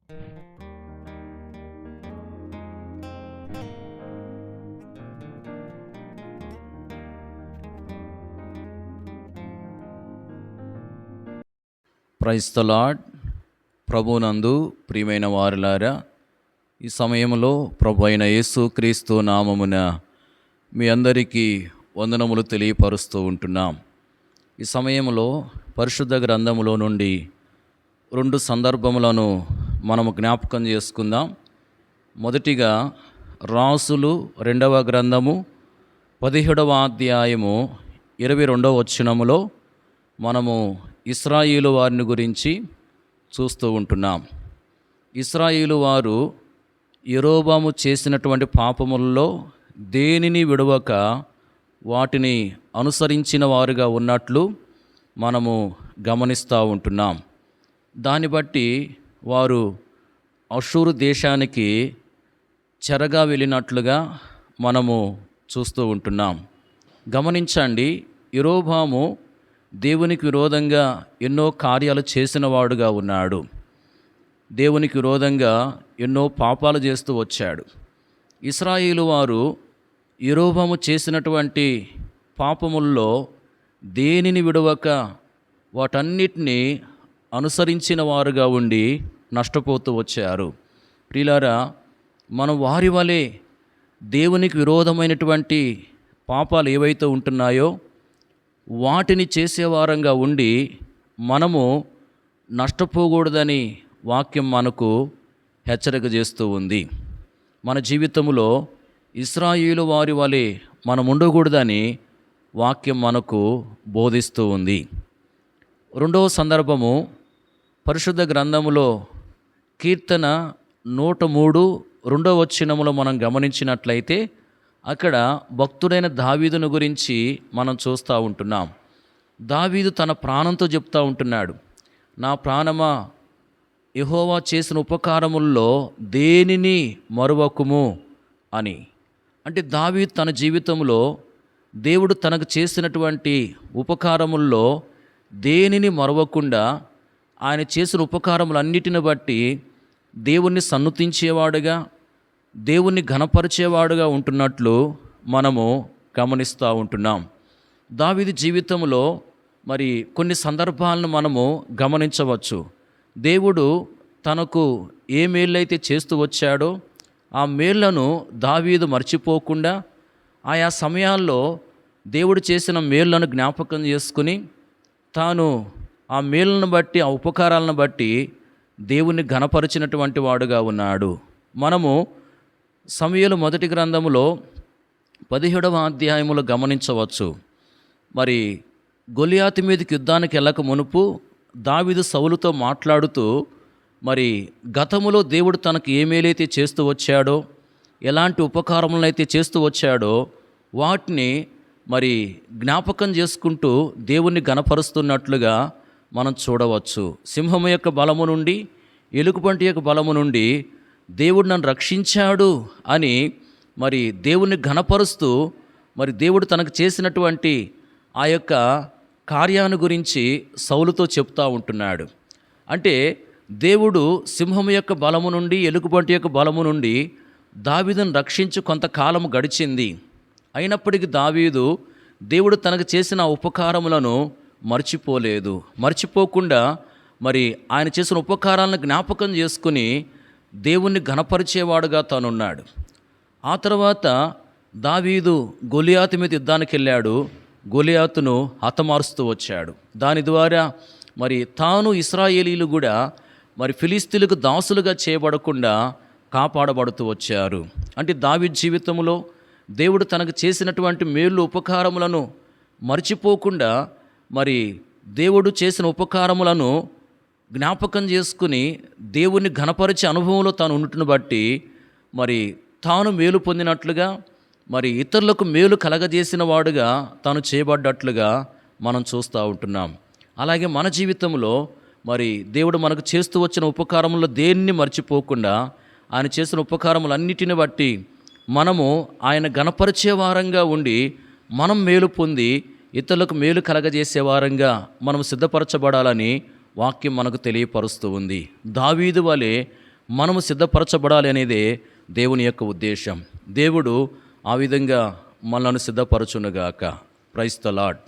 Praise the lord. ప్రభునందు ప్రియమైన వారులారా, ఈ సమయంలో ప్రభు అయిన యేసు క్రీస్తు నామమున మీ అందరికీ వందనములు తెలియపరుస్తూ ఉంటున్నాం. ఈ సమయంలో పరిశుద్ధ గ్రంథములో నుండి 2 సందర్భములను మనము జ్ఞాపకం చేసుకుందాం. మొదటిగా రాసులు 2వ గ్రంథము 17వ అధ్యాయము 22వ వచనములో మనము ఇశ్రాయేలు వారిని గురించి చూస్తూ ఉంటున్నాం. ఇశ్రాయేలు వారు యెరోబాము చేసినటువంటి పాపములలో దేనిని విడవక వాటిని అనుసరించిన వారుగా ఉన్నట్లు మనము గమనిస్తూ ఉంటున్నాం. దాన్ని బట్టి వారు అషూరు దేశానికి చెరగా వెళ్ళినట్లుగా మనము చూస్తూ ఉంటున్నాం. గమనించండి, యెరోబాము దేవునికి విరోధంగా ఎన్నో కార్యాలు చేసిన వాడుగా ఉన్నాడు. దేవునికి విరోధంగా ఎన్నో పాపాలు చేస్తూ వచ్చాడు. ఇశ్రాయేలు వారు యెరోబాము చేసినటువంటి పాపముల్లో దేనిని విడవక వాటన్నిటినీ అనుసరించిన వారుగా ఉండి నష్టపోతూ వచ్చారు. ప్రియులారా, మనం వారి వలె దేవునికి విరోధమైనటువంటి పాపాలు ఏవైతే ఉంటున్నాయో వాటిని చేసేవారంగా ఉండి మనము నష్టపోకూడదని వాక్యం మనకు హెచ్చరిక చేస్తూ ఉంది. మన జీవితంలో ఇశ్రాయేలు వారి వలె మనం ఉండకూడదని వాక్యం మనకు బోధిస్తూ ఉంది. 2వ సందర్భము పరిశుద్ధ గ్రంథములో కీర్తన 103 2వ వచనములో మనం గమనించినట్లయితే అక్కడ భక్తుడైన దావీదును గురించి మనం చూస్తూ ఉంటున్నాం. దావీదు తన ప్రాణంతో చెప్తూ ఉంటున్నాడు, నా ప్రాణమా యెహోవా చేసిన ఉపకారముల్లో దేనిని మరువకుము అని. అంటే దావీదు తన జీవితంలో దేవుడు తనకు చేసినటువంటి ఉపకారముల్లో దేనిని మరవకుండా ఆయన చేసిన ఉపకారములన్నిటిని బట్టి దేవుణ్ణి సన్నుతించేవాడుగా, దేవుణ్ణి ఘనపరిచేవాడుగా ఉంటున్నట్లు మనము గమనిస్తూ ఉంటున్నాం. దావీదు జీవితంలో మరి కొన్ని సందర్భాలను మనము గమనించవచ్చు. దేవుడు తనకు ఏ మేళ్ళైతే చేస్తూ వచ్చాడో ఆ మేళ్లను దావీదు మర్చిపోకుండా ఆయా సమయాల్లో దేవుడు చేసిన మేళ్లను జ్ఞాపకం చేసుకుని తాను ఆ మేళ్లను బట్టి, ఆ ఉపకారాలను బట్టి దేవుణ్ణి ఘనపరిచినటువంటి వాడుగా ఉన్నాడు. మనము సమూయేలు మొదటి గ్రంథములో 17వ అధ్యాయములో గమనించవచ్చు. మరి గొలియాతు మీదకి యుద్ధానికి వెళ్ళక మునుపు దావీదు సౌలుతో మాట్లాడుతూ మరి గతములో దేవుడు తనకు ఏ మేలైతే చేస్తూ వచ్చాడో, ఎలాంటి ఉపకారములైతే చేస్తూ వచ్చాడో వాటిని మరి జ్ఞాపకం చేసుకుంటూ దేవుణ్ణి ఘనపరుస్తున్నట్లుగా మనం చూడవచ్చు. సింహము యొక్క బలము నుండి, ఎలుగుబంటి యొక్క బలము నుండి దేవుడు నన్ను రక్షించాడు అని మరి దేవుణ్ణి ఘనపరుస్తూ మరి దేవుడు తనకు చేసినటువంటి ఆ యొక్క కార్యాన్ని గురించి సౌలుతో చెప్తూ ఉంటున్నాడు. అంటే దేవుడు సింహము యొక్క బలము నుండి, ఎలుగుబంటి యొక్క బలము నుండి దావీదును రక్షించి కొంతకాలం గడిచింది. అయినప్పటికీ దావీదు దేవుడు తనకు చేసిన ఉపకారములను మర్చిపోలేదు. మర్చిపోకుండా మరి ఆయన చేసిన ఉపకారాలను జ్ఞాపకం చేసుకుని దేవుణ్ణి ఘనపరిచేవాడుగా తానున్నాడు. ఆ తర్వాత దావీదు గొలియాతు మీద యుద్ధానికి వెళ్ళాడు. గొలియాతును హతమారుస్తూ వచ్చాడు. దాని ద్వారా మరి తాను ఇశ్రాయేలీలు కూడా మరి ఫిలిస్తీయులకు దాసులుగా చేయబడకుండా కాపాడబడుతూ వచ్చారు. అంటే దావీదు జీవితంలో దేవుడు తనకు చేసినటువంటి మేలు ఉపకారములను మర్చిపోకుండా మరి దేవుడు చేసిన ఉపకారములను జ్ఞాపకం చేసుకుని దేవుణ్ణి ఘనపరిచే అనుభవంలో తాను ఉండటం బట్టి మరి తాను మేలు పొందినట్లుగా, మరి ఇతరులకు మేలు కలగజేసిన వాడుగా తాను చేయబడ్డట్లుగా మనం చూస్తూ ఉంటున్నాం. అలాగే మన జీవితంలో మరి దేవుడు మనకు చేస్తూ వచ్చిన ఉపకారముల్లో దేన్ని మర్చిపోకుండా ఆయన చేసిన ఉపకారములన్నిటిని బట్టి మనము ఆయన ఘనపరిచే వారంగా ఉండి మనం మేలు పొంది ఇతరులకు మేలు కలగజేసే వారంగా మనం సిద్ధపరచబడాలని వాక్యం మనకు తెలియపరుస్తూ ఉంది. దావీదు వలె మనము సిద్ధపరచబడాలి అనేదే దేవుని యొక్క ఉద్దేశం. దేవుడు ఆ విధంగా మనల్ని సిద్ధపరచునుగాక. Praise the lord.